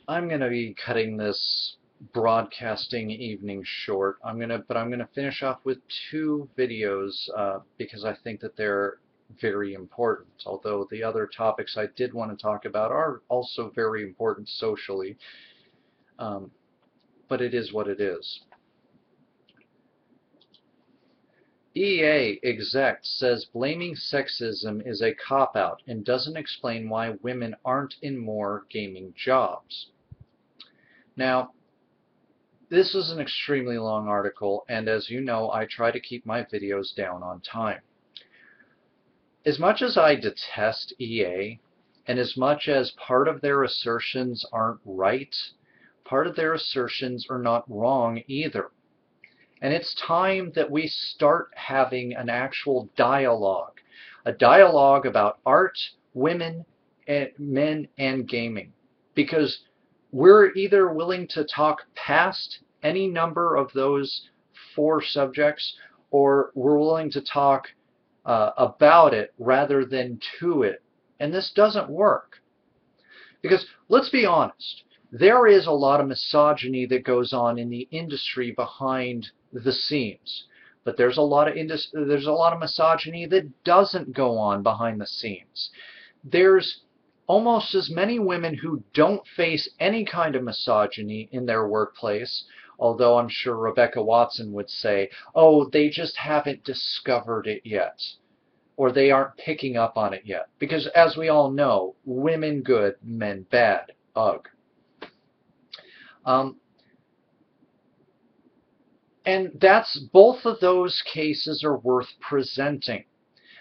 I'm going to be cutting this broadcasting evening short. But I'm gonna finish off with two videos because I think that they're very important. Although the other topics I did want to talk about are also very important socially, um, but it is what it is. EA exec says blaming sexism is a cop-out and doesn't explain why women aren't in more gaming jobs. Now, this is an extremely long article, and as you know, I try to keep my videos down on time. As much as I detest EA, and as much as part of their assertions aren't right, part of their assertions are not wrong either. And it's time that we start having an actual dialogue, a dialogue about art, women, and men, and gaming. Because we're either willing to talk past any number of those four subjects, or we're willing to talk about it rather than to it. And this doesn't work. Because let's be honest, there is a lot of misogyny that goes on in the industry behind the scenes. But there's a lot of misogyny that doesn't go on behind the scenes. There's almost as many women who don't face any kind of misogyny in their workplace, although I'm sure Rebecca Watson would say, oh, they just haven't discovered it yet, or they aren't picking up on it yet. Because as we all know, women good, men bad. Ugh. Um, and both of those cases are worth presenting.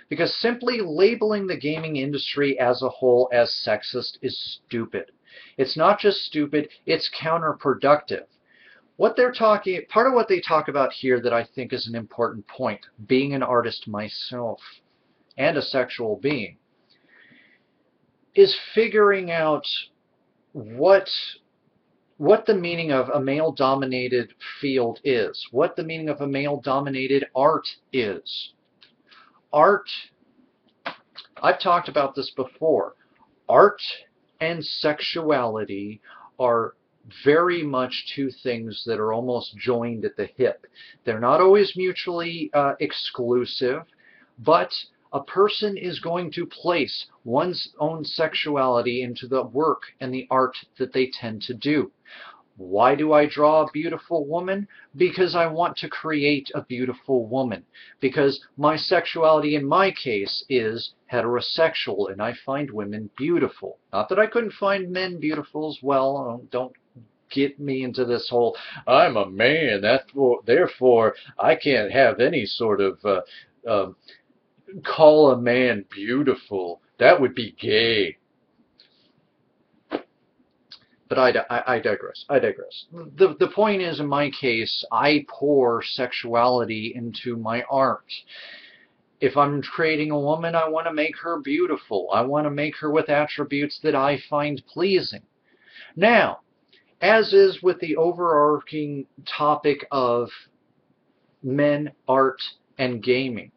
Because simply labeling the gaming industry as a whole as sexist is stupid. It's not just stupid, it's counterproductive. Part of what they talk about here that I think is an important point, being an artist myself and a sexual being, is figuring out what the meaning of a male-dominated field is, what the meaning of a male-dominated art is. Art, I've talked about this before, art and sexuality are very much two things that are almost joined at the hip. They're not always mutually exclusive, but a person is going to place one's own sexuality into the work and the art that they tend to do. Why do I draw a beautiful woman? Because I want to create a beautiful woman. Because my sexuality in my case is heterosexual and I find women beautiful. Not that I couldn't find men beautiful as well. Don't get me into this whole, I'm a man, therefore I can't have any sort of call a man beautiful. That would be gay. But I digress. I digress. The point is, in my case, I pour sexuality into my art. If I'm creating a woman, I want to make her beautiful. I want to make her with attributes that I find pleasing. Now, as is with the overarching topic of men, art, and gaming,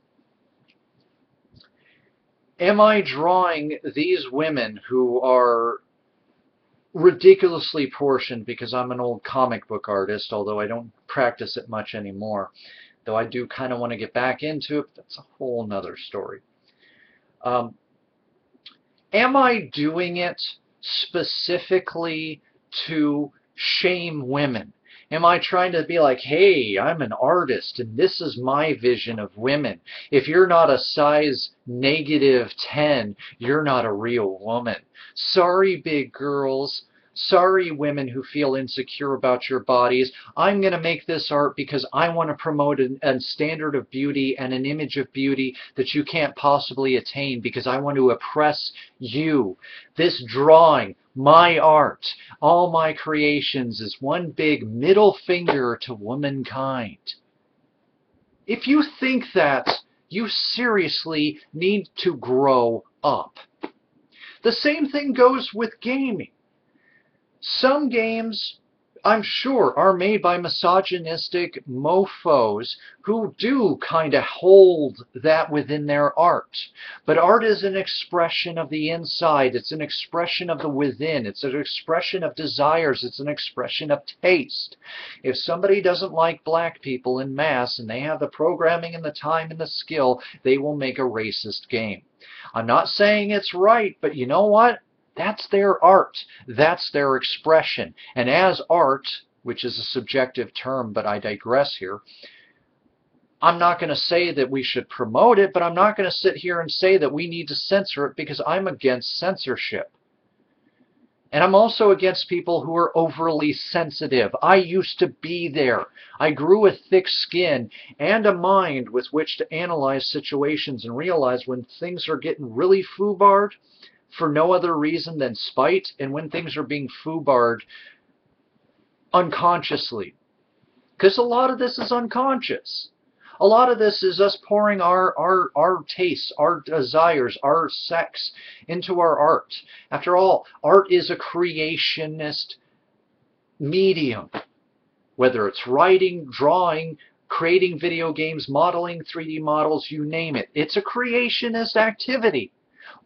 am I drawing these women who are ridiculously portioned because I'm an old comic book artist, although I don't practice it much anymore, though I do kind of want to get back into it, but that's a whole nother story. Am I doing it specifically to shame women? Am I trying to be like, hey, I'm an artist and this is my vision of women. If you're not a size -10, you're not a real woman. Sorry, big girls. Sorry, women who feel insecure about your bodies. I'm going to make this art because I want to promote a standard of beauty and an image of beauty that you can't possibly attain because I want to oppress you. This drawing, my art, all my creations is one big middle finger to womankind. If you think that, you seriously need to grow up. The same thing goes with gaming. Some games, I'm sure, are made by misogynistic mofos who do kind of hold that within their art. But art is an expression of the inside. It's an expression of the within. It's an expression of desires. It's an expression of taste. If somebody doesn't like black people in mass and they have the programming and the time and the skill, they will make a racist game. I'm not saying it's right, but you know what? That's their art. That's their expression. And as art, which is a subjective term, but I digress here, I'm not going to say that we should promote it, but I'm not going to sit here and say that we need to censor it because I'm against censorship. And I'm also against people who are overly sensitive. I used to be there. I grew a thick skin and a mind with which to analyze situations and realize when things are getting really foobarred, for no other reason than spite, and when things are being foobarred unconsciously. Because a lot of this is unconscious. A lot of this is us pouring our tastes, our desires, our sex into our art. After all, art is a creationist medium. Whether it's writing, drawing, creating video games, modeling 3D models, you name it. It's a creationist activity.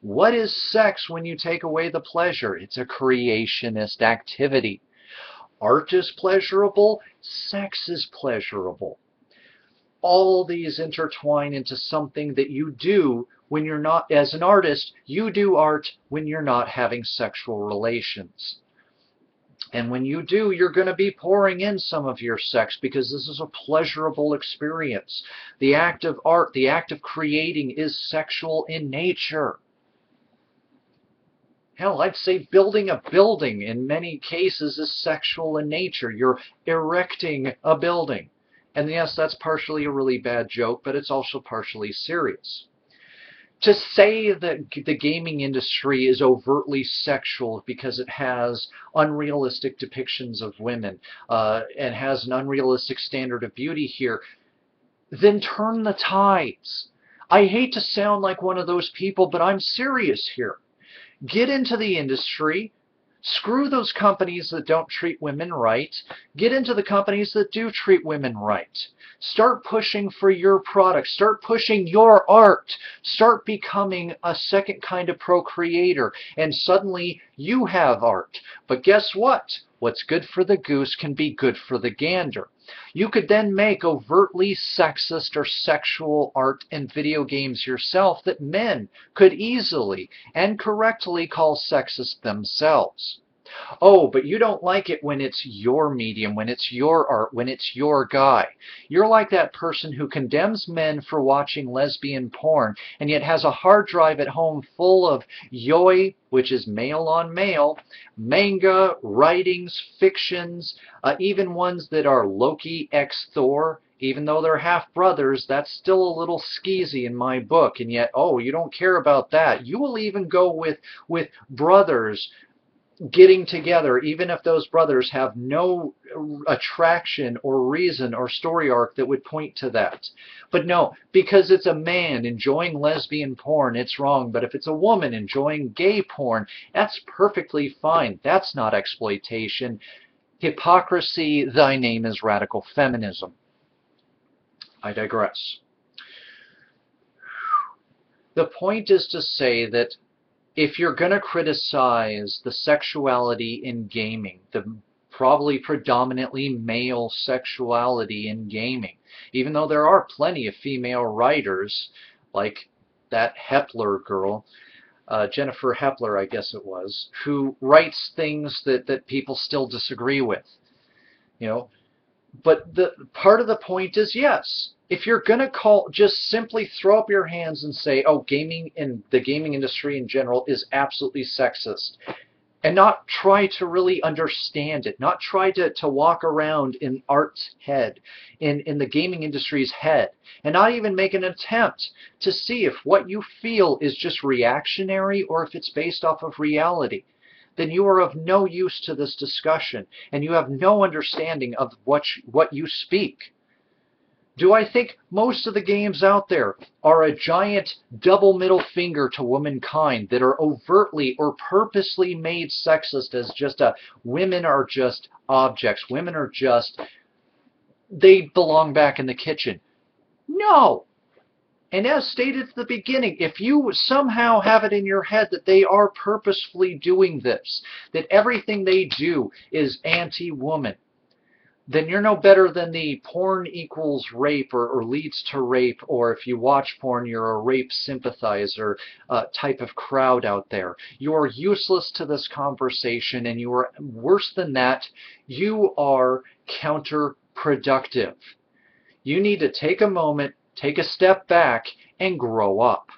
What is sex when you take away the pleasure? It's a creationist activity. Art is pleasurable. Sex is pleasurable. All these intertwine into something that you do when you're not, as an artist, you do art when you're not having sexual relations. And when you do, you're going to be pouring in some of your sex because this is a pleasurable experience. The act of art, the act of creating is sexual in nature. Hell, I'd say building a building in many cases is sexual in nature. You're erecting a building. And yes, that's partially a really bad joke, but it's also partially serious. To say that the gaming industry is overtly sexual because it has unrealistic depictions of women and has an unrealistic standard of beauty here, then turn the tides. I hate to sound like one of those people, but I'm serious here. Get into the industry. Screw those companies that don't treat women right. Get into the companies that do treat women right. Start pushing for your product. Start pushing your art. Start becoming a second kind of procreator. And suddenly you have art. But guess what? What's good for the goose can be good for the gander. You could then make overtly sexist or sexual art and video games yourself that men could easily and correctly call sexist themselves. Oh, but you don't like it when it's your medium, when it's your art, when it's your guy. You're like that person who condemns men for watching lesbian porn and yet has a hard drive at home full of yoi, which is male on male, manga, writings, fictions, even ones that are Loki x Thor. Even though they're half brothers, that's still a little skeezy in my book. And yet, oh, you don't care about that. You will even go with brothers getting together, even if those brothers have no attraction or reason or story arc that would point to that. But no, because it's a man enjoying lesbian porn, it's wrong. But if it's a woman enjoying gay porn, that's perfectly fine. That's not exploitation. Hypocrisy, thy name is radical feminism. I digress. The point is to say that if you're going to criticize the sexuality in gaming, the probably predominantly male sexuality in gaming, even though there are plenty of female writers, like that Hepler girl, Jennifer Hepler, I guess it was, who writes things that people still disagree with. You know, but the part of the point is, yes, if you're going to just simply throw up your hands and say, oh, gaming and the gaming industry in general is absolutely sexist, and not try to really understand it, not try to walk around in art's head, in the gaming industry's head, and not even make an attempt to see if what you feel is just reactionary or if it's based off of reality, then you are of no use to this discussion, and you have no understanding of what you speak. Do I think most of the games out there are a giant double middle finger to womankind that are overtly or purposely made sexist as just a women are just objects, women are just, they belong back in the kitchen? No. And as stated at the beginning, if you somehow have it in your head that they are purposefully doing this, that everything they do is anti-woman, then you're no better than the porn equals rape or leads to rape, or if you watch porn, you're a rape sympathizer type of crowd out there. You're useless to this conversation, and you are worse than that, you are counterproductive. You need to take a moment, take a step back, and grow up.